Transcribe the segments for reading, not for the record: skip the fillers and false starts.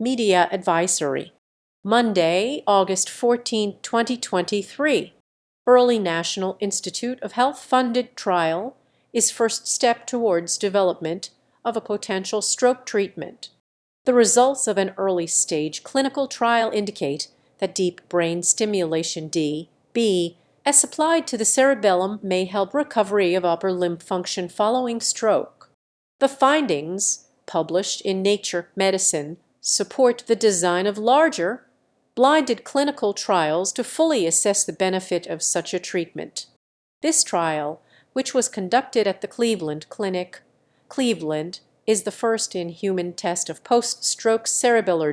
Media Advisory. Monday, August 14, 2023. Early National Institute of Health-funded trial is first step towards development of a potential stroke treatment. The results of an early-stage clinical trial indicate that deep brain stimulation DB, as applied to the cerebellum, may help recovery of upper limb function following stroke. The findings, published in Nature Medicine, support the design of larger, blinded clinical trials to fully assess the benefit of such a treatment. This trial, which was conducted at the Cleveland Clinic, Cleveland, is the first in-human test of post-stroke cerebellar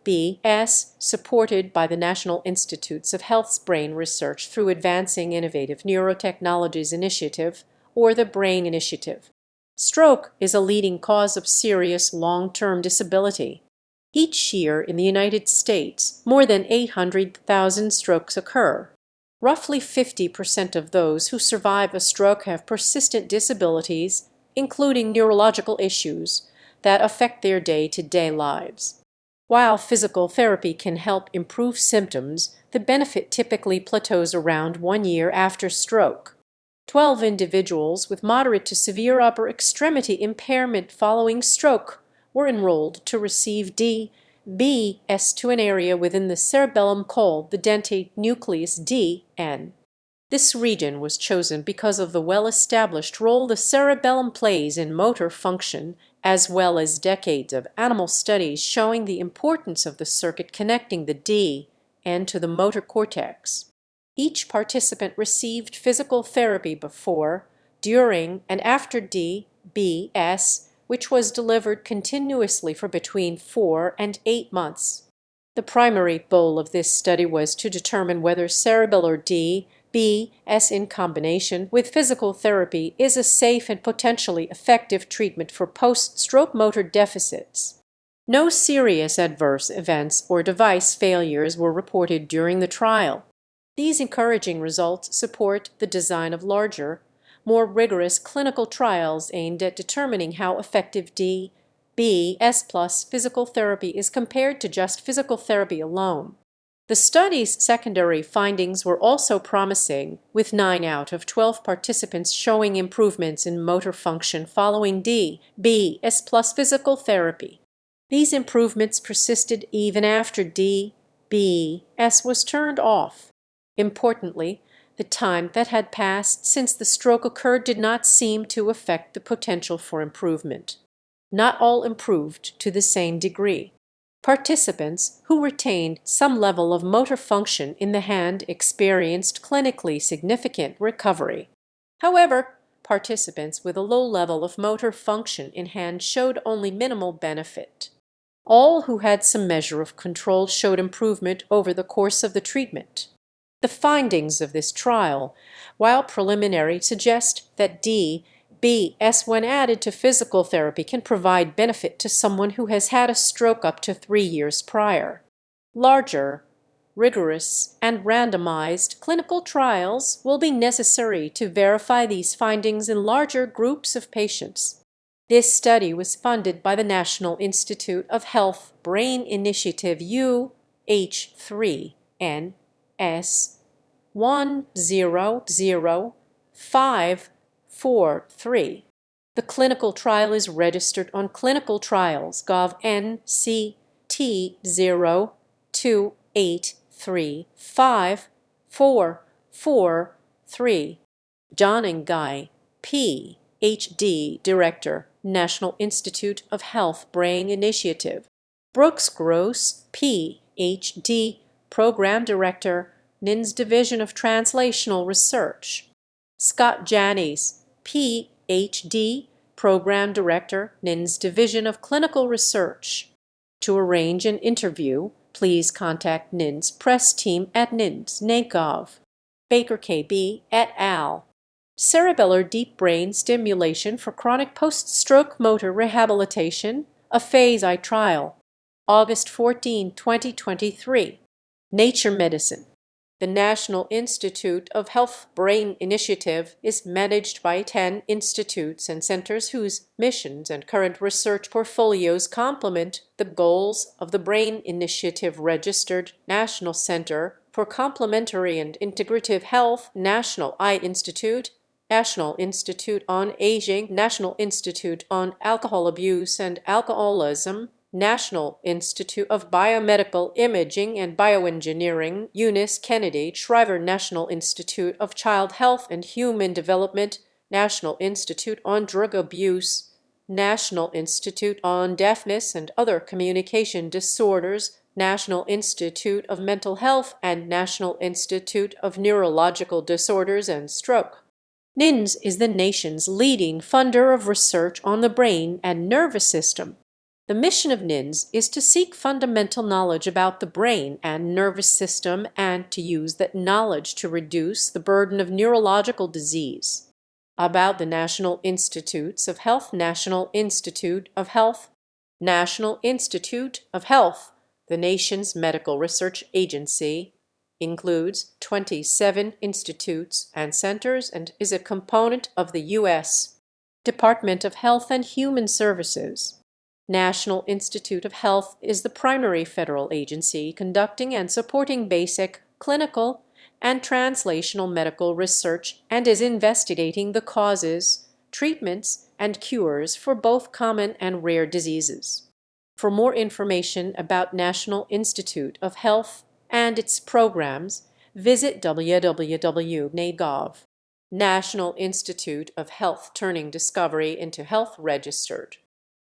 DBS supported by the National Institutes of Health's Brain Research through Advancing Innovative Neurotechnologies Initiative, or the BRAIN Initiative. Stroke is a leading cause of serious long-term disability. Each year in the United States, more than 800,000 strokes occur. Roughly 50% of those who survive a stroke have persistent disabilities, including neurological issues, that affect their day-to-day lives. While physical therapy can help improve symptoms, the benefit typically plateaus around 1 year after stroke. 12 individuals with moderate to severe upper extremity impairment following stroke were enrolled to receive DBS to an area within the cerebellum called the dentate nucleus DN. This region was chosen because of the well-established role the cerebellum plays in motor function, as well as decades of animal studies showing the importance of the circuit connecting the DN to the motor cortex. Each participant received physical therapy before, during, and after DBS, which was delivered continuously for between 4 and 8 months. The primary goal of this study was to determine whether cerebellar DBS in combination with physical therapy is a safe and potentially effective treatment for post-stroke motor deficits. No serious adverse events or device failures were reported during the trial. These encouraging results support the design of larger, more rigorous clinical trials aimed at determining how effective DBS plus physical therapy is compared to just physical therapy alone. The study's secondary findings were also promising, with 9 out of 12 participants showing improvements in motor function following DBS plus physical therapy. These improvements persisted even after DBS was turned off. Importantly, the time that had passed since the stroke occurred did not seem to affect the potential for improvement. Not all improved to the same degree. Participants who retained some level of motor function in the hand experienced clinically significant recovery. However, participants with a low level of motor function in hand showed only minimal benefit. All who had some measure of control showed improvement over the course of the treatment. The findings of this trial, while preliminary, suggest that DBS, when added to physical therapy, can provide benefit to someone who has had a stroke up to 3 years prior. Larger, rigorous, and randomized clinical trials will be necessary to verify these findings in larger groups of patients. This study was funded by the National Institute of Health Brain Initiative UH3N S100543. The clinical trial is registered on clinicaltrials.gov NCT0283543. John and Guy, Ph.D. Director, National Institute of Health Brain Initiative. Brooks Gross, Ph.D. Program Director, NINS Division of Translational Research. Scott Jannys, Ph.D., Program Director, NINS Division of Clinical Research. To arrange an interview, please contact NINS press team at NINS.gov. Baker K.B. et al. Cerebellar deep brain stimulation for chronic post-stroke motor rehabilitation, a phase I trial. August 14, 2023. Nature Medicine. The National Institute of Health Brain Initiative is managed by 10 institutes and centers whose missions and current research portfolios complement the goals of the Brain Initiative Registered National Center for Complementary and Integrative Health, National Eye Institute, National Institute on Aging, National Institute on Alcohol Abuse and Alcoholism, National Institute of Biomedical Imaging and Bioengineering, Eunice Kennedy Shriver National Institute of Child Health and Human Development, National Institute on Drug Abuse, National Institute on Deafness and Other Communication Disorders, National Institute of Mental Health, and National Institute of Neurological Disorders and Stroke. NINS is the nation's leading funder of research on the brain and nervous system. The mission of NINS is to seek fundamental knowledge about the brain and nervous system and to use that knowledge to reduce the burden of neurological disease. About the National Institutes of Health, National Institute of Health, National Institute of Health, the nation's medical research agency, includes 27 institutes and centers and is a component of the U.S. Department of Health and Human Services. National Institute of Health is the primary federal agency conducting and supporting basic, clinical, and translational medical research and is investigating the causes, treatments, and cures for both common and rare diseases. For more information about National Institute of Health and its programs, visit www.nagov. National Institute of Health Turning Discovery into Health Registered.